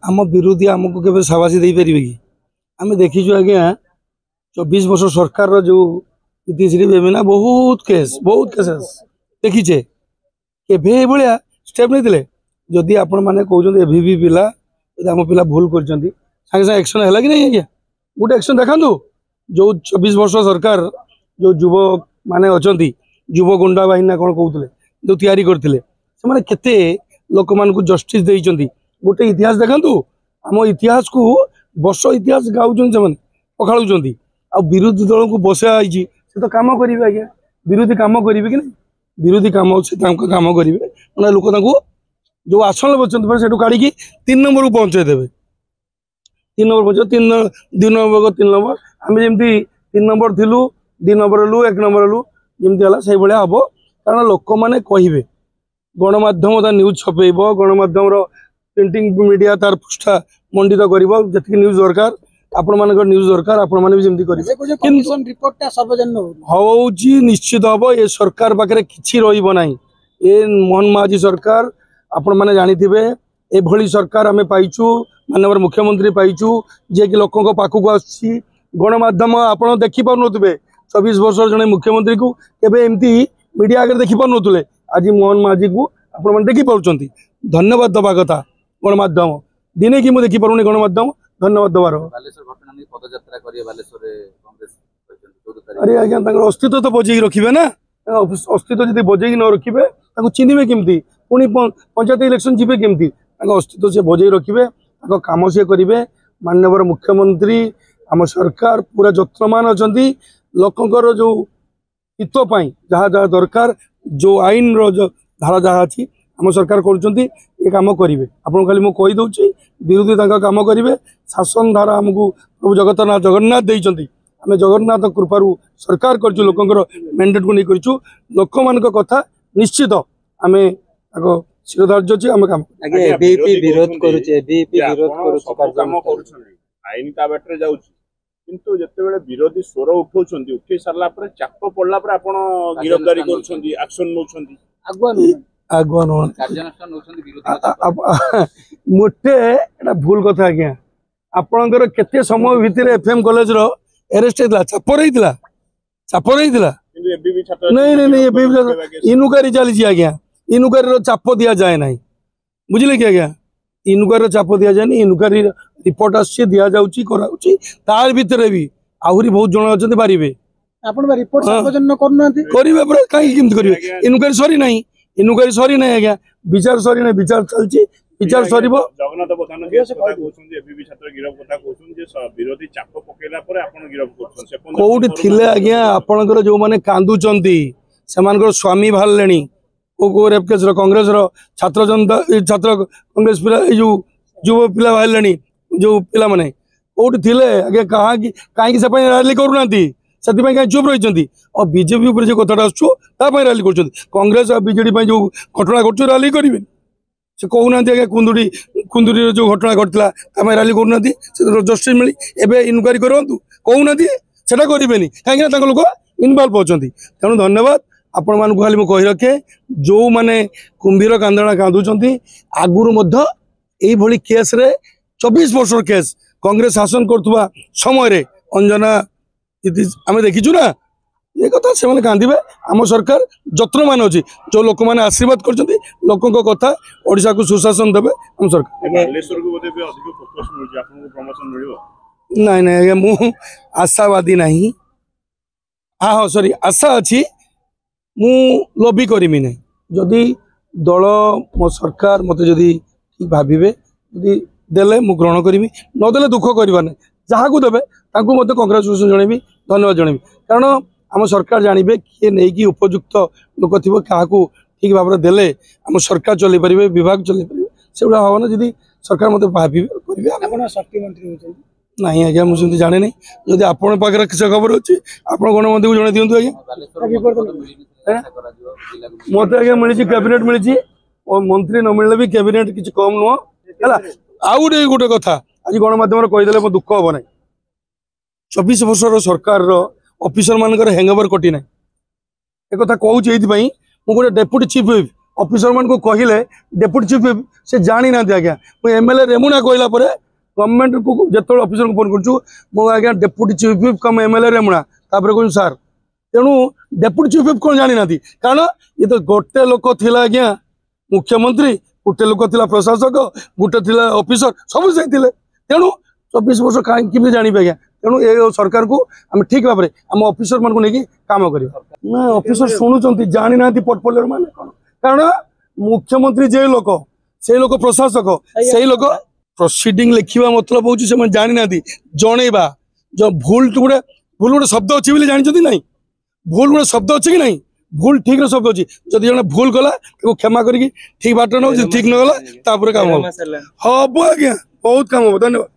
आम विरोधी आमको केवे साबासी दे पारे कि आम देखीचु आज्ञा 24 वर्ष सरकार जो इतिश्री बेमिना बहुत केसेस देखीचे केवे भाया स्टेप नहीं जदि आपण मैंने कहते एभीवी पिला आम पिला भूल कर सागे सागे एक्शन है कि नहीं आज्ञा गोटे एक्शन देखा जो 24 वर्ष सरकार जो युवक माने अच्छा युव गुंडा बाहिनी कौन कहते जो तैयारी करते से लोक मान जस्टिस देइचंती गोटे इतिहास देखु आम इतिहास को वर्ष इतिहास गाँव से पखाड़ुं आ विरोधी दल को बसाई से तो कम करेंगे आज्ञा विरोधी कम करेंगे कि नहीं विरोधी कम से कम करेंगे लोक जो आसन बचते से काढ़ी 3 नंबर को पहुंचे देवे 3 नंबर पहुंचे 2 नंबर 3 नंबर आम जमी 3 नंबर थिलु 2 नंबर लु 1 नंबर लु जमी है से भाया हम कारण लोक मैंने कहे गणमाध्यम न्यूज छपेब गणमाध्यम प्रिंटिंग मीडिया तार पृष्ठा मंडित कर न्यूज दरकार आपण मान न्यूज दरकार आपण मैंने भी जमी करें निश्चित हम ये सरकार पाखे कि रहा ये मोहन माझी सरकार आपण मैंने जानी एभली सरकार आम पाइचु माननीय मुख्यमंत्री पाइचु जे कि लोकों पाखक आसी गणमाध्यम आप देखिपार 24 वर्ष जड़े मुख्यमंत्री को केवे एमती मीडिया आगे देखिपार आज मोहन माझी को आप देखिपार धन्यवाद दबा कथा गणमाध्यम दिने कि मुझे देखिपारे गणमाध्यम धन्यवाद दबार अरे आज्ञा अस्तित्व तो बजे रखिए ना अस्तित्व जब बजे न रखिए चिन्हे केमती पुणी पंचायत इलेक्शन जी केमती अस्तित्व से बजे रखिए कम सी करेंगे माननीय मुख्यमंत्री आम सरकार पूरा जत्नमान अच्छा लोकंर जो हितपाई जहाँ जहाँ दरकार जो आईन रो धारा जहाँ अच्छी आम सरकार कर काम करेंगे आपको खाली मुझे कहीदे विरोधी काम करेंगे शासन धारा आमको प्रभु जगन्नाथ देते आम जगन्नाथ कृपार सरकार कर लोकंर मैंडेट को नहीं कर लोक मान कथा निश्चित आम शिरोधार्य अच्छे आम काम आईन का बाटर जाऊँ किंतु जितेबाला विरोधी स्वर उठे सारा चाप पड़ला गिरफ्तारी आगुआ मोटे भूल कथा आज्ञा आपणकर केते समय भितर एफएम कॉलेज रो अरेस्ट होता चापर नहीं नहीं नहीं इनुकारी चली आज्ञा इनुकारी चाप दि जाए ना बुझे कि आज्ञा इनुकारी चाप दि जाए इनुकारी रिपोर्ट आसी दि जाऊँगी तार भितर भी आहरी बहुत जन अच्छा पारे करेंगे इनुकारी सरी ना इनुकारी सरी ना आज्ञा विचार सरी ना विचार चलती विचार सर जगन्नाथ प्रधान कौटी थिले आज्ञा आपणकर जो मैंने कांदुचंती से स्वामी बाहर को रेप केस कांग्रेस छात्र जनता छात्र कांग्रेस पिला जो युव पिला बाहर जो पिला माने कौटी थिले आगे कहीं से रैली करूना से कहीं चुप रही और बीजेपी उपर जो कथा आसुँ रैली कर कांग्रेस और बीजेडी जो घटना घटू रैली करेंगे से कहूना आज्ञा कुंदुरी जो घटना घटला रैली करूना जस्टिस मिली एवं इनक्वारी करूँ कहूना से करेंगे कहीं लोक इनवल्व अच्छा तेणु धन्यवाद आपण मान खाली मुझे कही रखे जो मैंने कुंभीर कांदणा कांदुंट आगुरी यही केस रे 24 वर्ष केस कांग्रेस शासन करुवा समय अंजना आम देखीचु ना ये कथा से कांदे आम सरकार जत्नमान अच्छी जो लोक मैंने आशीर्वाद कर लोकों कथा ओडिशा को सुशासन देवे आम सरकार ना ना आज्ञा मु आशावादी ना हाँ सॉरी आशा अच्छी मु लबी करमी ना जदि दल मो सरकार मत जदि ठीक भावे जदि देले मु ग्रहण करमी नदेले दुख करवा ना जहाँ को देवे मत कंग्राचुलेसन जनइबी धन्यवाद जनइबी कारण आम सरकार जानवे किए नहीं कि उपयुक्त लोक थी क्या ठीक भाव में देले आम सरकार चल पारे विभाग चल पारे से गुड़ा हम ना जदि सरकार मत भावे करेंगे ना आज्ञा मुझे जाने नहीं जदि आपण पाखे किसी खबर अच्छी आप गणमाध्यम को जन दिंतु आज्ञा मत आज्ञा मिली कैबिनेट मिली और मंत्री न मिलने भी कैबिनेट किसी कम नुह है आउ गोटे कथा आज गणमाध्यम कहीदे मो दुख हम ना 24 वर्ष सरकार ऑफिसर मान हैंगओवर कटी ना एक कथा कहूँ ये गोटे डेप्यूटी चीफ ऑफिसर मान को कहले डेप्यूटी चीफ व्हिप से जानी ना आज्ञा मुझे एमएलए रेमुना कहला पर गवर्नमेंट को जो ऑफिसर को फोन करूँ मो आज्ञा डेप्यूटी चीफ व्हिप कम एमएलए रेमुना तापर कहूँ सार तेणु डेप्यूटी चीफ व्हिप कौन जानी ना कारण ये तो गोटे लोक थिला आज्ञा मुख्यमंत्री गोटे लोक थिला प्रशासक गोटे थिला ऑफिसर सब जाइए तेणु 24 वर्ष कहीं जानी आज्ञा तेणु ए सरकार को आम ठीक भाव में आम ऑफिसर मान को लेकिन काम कर ना ऑफिसर शुणुंट जानी ना पोर्टफोलियो मान कौन कारण मुख्यमंत्री जे लोक से लोक प्रशासक से लोक प्रोसीडिंग लिखा मतलब हूँ से जानी ना जनइबा जो भूल गोटे शब्द अच्छी बोली जानते ना भूल गोटे शब्द अच्छे कि नहीं भूल ठीक शब्द अच्छी जब जन भूल कला क्षमा करी ठीक बाट न ठीक न गला काम हम आज्ञा बहुत काम हम धन्यवाद।